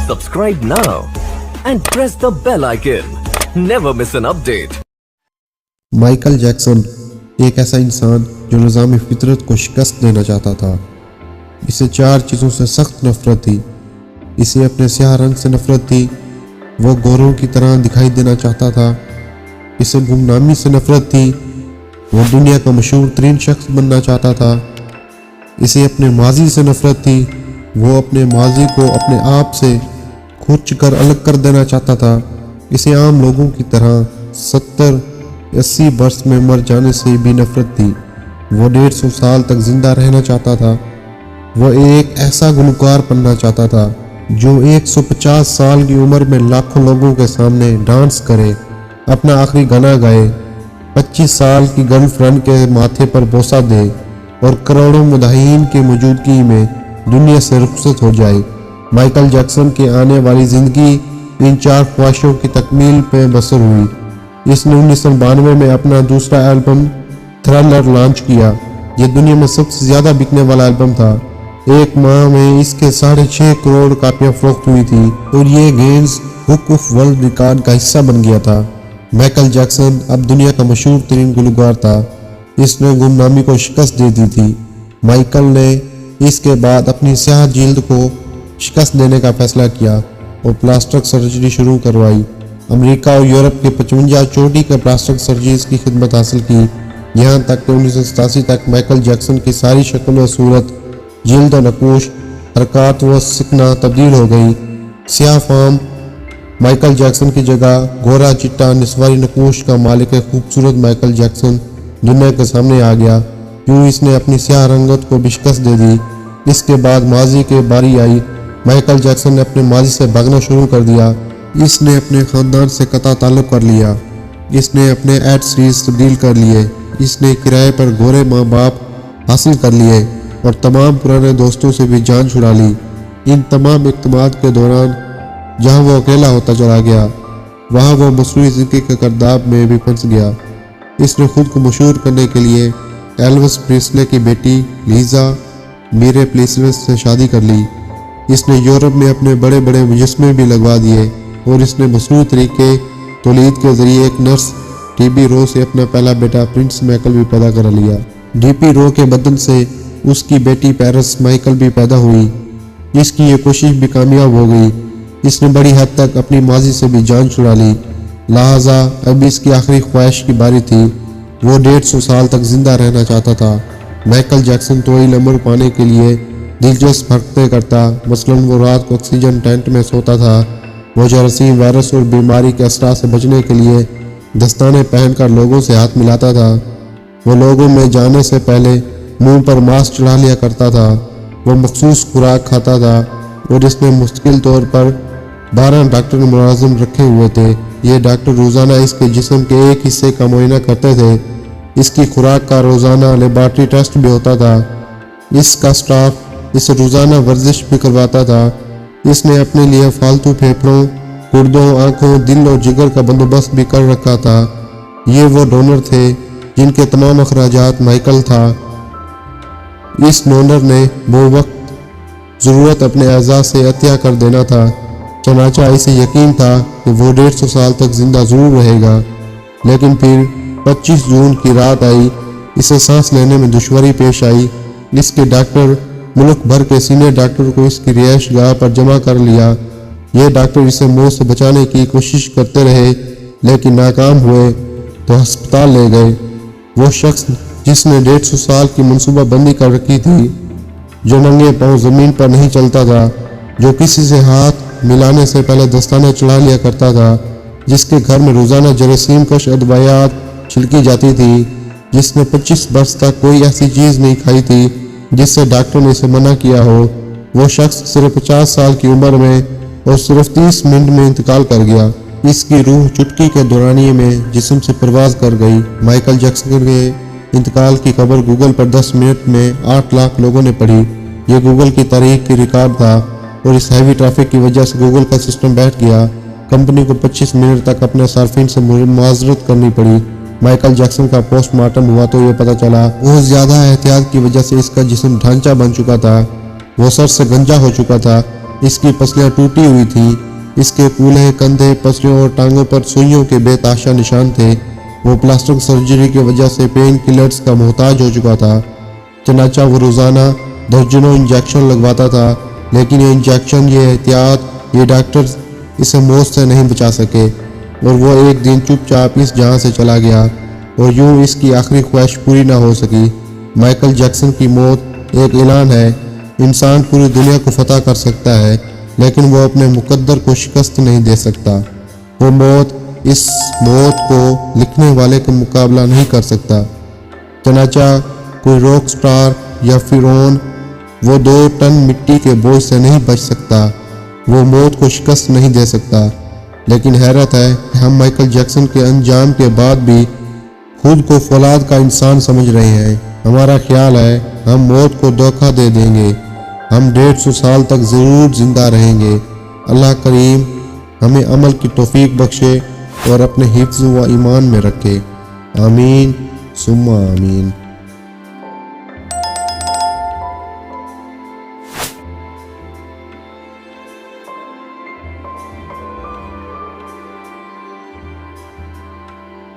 Subscribe now and press the bell icon. Never miss an update. Michael Jackson एक ऐसा इंसान जो निज़ाम फितरत को शिकस्त देना चाहता था। इसे 4 चीज़ों से सख्त नफरत थी। इसे अपने स्याह रंग से नफरत थी, वो गोरों की तरह दिखाई देना चाहता था। इसे गुमनामी से नफरत थी, वो दुनिया का मशहूर तरीन शख्स बनना चाहता था। इसे अपने माजी से नफरत थी, वो अपने माजी को अपने आप से खुर्च कर अलग कर देना चाहता था। इसे आम लोगों की तरह 70-80 वर्ष में मर जाने से भी नफरत थी। वो 150 साल तक जिंदा रहना चाहता था। वो एक ऐसा गुलकार बनना चाहता था जो 150 साल की उम्र में लाखों लोगों के सामने डांस करे, अपना आखिरी गाना गाए, 25 साल की गर्लफ्रेंड के माथे पर बोसा दे और करोड़ों मुदाहिन की मौजूदगी में दुनिया से रुखसत हो जाए। माइकल जैक्सन की आने वाली ज़िंदगी इन 4 ख्वाहिशों की तकमील पे बसर हुई। इसने 1992 में अपना दूसरा एल्बम थ्रिलर लॉन्च किया। ये दुनिया में सबसे ज़्यादा बिकने वाला एल्बम था। एक माह में इसके 6.5 करोड़ कापियाँ फरोख्त हुई थी और ये Guinness book of world record का हिस्सा बन गया था। माइकल जैक्सन अब दुनिया का मशहूर तरीन गुलकार था। इसने गुमनामी को शिकस्त दे दी थी। माइकल ने इसके बाद अपनी स्याह जिल्द को शिकस्त देने का फैसला किया और प्लास्टिक सर्जरी शुरू करवाई। अमेरिका और यूरोप के 55 चोटी के प्लास्टिक सर्जरीज की खिदमत हासिल की। यहाँ तक कि 1987 तक माइकल जैक्सन की सारी शक्ल व सूरत, जिल्द व नकूश, हरकत व सिकना तब्दील हो गई। स्याह फार्म माइकल जैक्सन की जगह गोरा चिट्टा निस्वारी नकूश का मालिक खूबसूरत माइकल जैक्सन दुनिया के सामने आ गया। यूँ इसने अपनी स्याह रंगत को भी शिकस्त दे दी। इसके बाद माजी के बारी आई। माइकल जैक्सन ने अपने माजी से भागना शुरू कर दिया। इसने अपने ख़ानदान से कता ताल्लुक़ कर लिया। इसने अपने एड सीरीज तब्दील कर लिए। इसने किराए पर गोरे माँ बाप हासिल कर लिए और तमाम पुराने दोस्तों से भी जान छुड़ा ली। इन तमाम इक़दामात के दौरान जहाँ वो अकेला होता चला गया, वहाँ वो मसनूई ज़िंदगी के गर्दाब में भी फंस गया। इसने खुद को मशहूर करने के लिए एल्विस प्रेस्ले की बेटी लीजा मीरे प्रेस्ले से शादी कर ली। इसने यूरोप में अपने बड़े बड़े मुजस्मे भी लगवा दिए और इसने मसनूई तरीके तौलीद के जरिए एक नर्स डीपी रो से अपना पहला बेटा प्रिंस माइकल भी पैदा कर लिया। डीपी रो के बदन से उसकी बेटी पेरिस माइकल भी पैदा हुई। इसकी ये कोशिश भी कामयाब हो गई। इसने बड़ी हद तक अपनी माजी से भी जान छुड़ा ली। लिहाजा अब इसकी आखिरी ख्वाहिश की बारी थी। वो 150 साल तक जिंदा रहना चाहता था। माइकल जैक्सन तवील उम्र पाने के लिए दिलचस्प हरकतें करता। मसलन वो रात को ऑक्सीजन टेंट में सोता था। वो जरासीम वायरस और बीमारी के असरा से बचने के लिए दस्ताने पहनकर लोगों से हाथ मिलाता था। वो लोगों में जाने से पहले मुंह पर मास्क चढ़ा लिया करता था। वो मखसूस खुराक खाता था और इसने मुस्तकिल तौर पर 12 डॉक्टर मुलाजिम रखे हुए थे। ये डॉक्टर रोज़ाना इसके जिस्म के एक हिस्से का मुआयना करते थे। इसकी खुराक का रोज़ाना लेबॉर्ट्री टेस्ट भी होता था। इसका स्टाफ इसे रोज़ाना वर्जिश भी करवाता था। इसने अपने लिए फालतू फेफड़ों, गुर्दों, आँखों, दिल और जिगर का बंदोबस्त भी कर रखा था। ये वो डोनर थे जिनके तमाम अखराजात माइकल था। इस डोनर ने वो वक्त ज़रूरत अपने अज़ा से अतिया कर देना था। चनाचा इसे यकीन था कि वो 150 साल तक जिंदा जरूर रहेगा। लेकिन फिर 25 जून की रात आई। इसे सांस लेने में दुश्वारी पेश आई। इसके डॉक्टर मुल्क भर के सीनियर डॉक्टर को इसकी रिहाइश गाह पर जमा कर लिया। ये डॉक्टर इसे मौत से बचाने की कोशिश करते रहे लेकिन नाकाम हुए तो अस्पताल ले गए। वो शख्स जिसने 150 साल की मनसूबा बंदी कर रखी थी, जो नंगे पाँव ज़मीन पर नहीं चलता था, जो किसी से हाथ मिलाने से पहले दस्ताने चढ़ा लिया करता था, जिसके घर में रोज़ाना जरासीम कश अदवायात छिड़की जाती थी, जिसने 25 वर्ष तक कोई ऐसी चीज़ नहीं खाई थी जिससे डॉक्टर ने इसे मना किया हो, वो शख्स सिर्फ 50 साल की उम्र में और सिर्फ 30 मिनट में इंतकाल कर गया। इसकी रूह चुटकी के दौरानिये में जिस्म से परवाज कर गई। माइकल जैक्सन के इंतकाल की खबर गूगल पर 10 मिनट में 8 लाख लोगों ने पढ़ी। ये गूगल की तारीख की रिकॉर्ड था और इस हैवी ट्रैफिक की वजह से गूगल का सिस्टम बैठ गया। कंपनी को 25 मिनट तक अपने सार्फिन से मुआवजत करनी पड़ी। माइकल जैक्सन का पोस्टमार्टम हुआ तो ये पता चला बहुत ज़्यादा एहतियात की वजह से इसका जिस्म ढांचा बन चुका था। वो सर से गंजा हो चुका था। اس کی پسلیاں ٹوٹی ہوئی تھی، اس کے کولہے، کندھے، پسلیوں اور ٹانگوں پر سوئیوں کے بے تحاشا نشان تھے۔ وہ پلاسٹک سرجری کی وجہ سے پین کلرز کا محتاج ہو چکا تھا، چنانچہ وہ روزانہ درجنوں انجیکشن لگواتا تھا، لیکن یہ انجیکشن، یہ احتیاط، یہ ڈاکٹر اسے موت سے نہیں بچا سکے، اور وہ ایک دن چپ چاپ اس جہاں سے چلا گیا، اور یوں اس کی آخری خواہش پوری نہ ہو سکی۔ مائیکل جیکسن کی موت ایک اعلان ہے۔ انسان پوری دنیا کو فتح کر سکتا ہے، لیکن وہ اپنے مقدر کو شکست نہیں دے سکتا۔ وہ موت اس موت کو لکھنے والے کا مقابلہ نہیں کر سکتا۔ چنانچہ کوئی راک سٹار یا فرعون وہ 2 ٹن مٹی کے بوجھ سے نہیں بچ سکتا، وہ موت کو شکست نہیں دے سکتا۔ لیکن حیرت ہے کہ ہم مائیکل جیکسن کے انجام کے بعد بھی خود کو فولاد کا انسان سمجھ رہے ہیں۔ ہمارا خیال ہے ہم موت کو دھوکہ دے دیں گے، ہم 150 سال تک ضرور زندہ رہیں گے۔ اللہ کریم ہمیں عمل کی توفیق بخشے اور اپنے حفظ و ایمان میں رکھے۔ آمین ثم آمین۔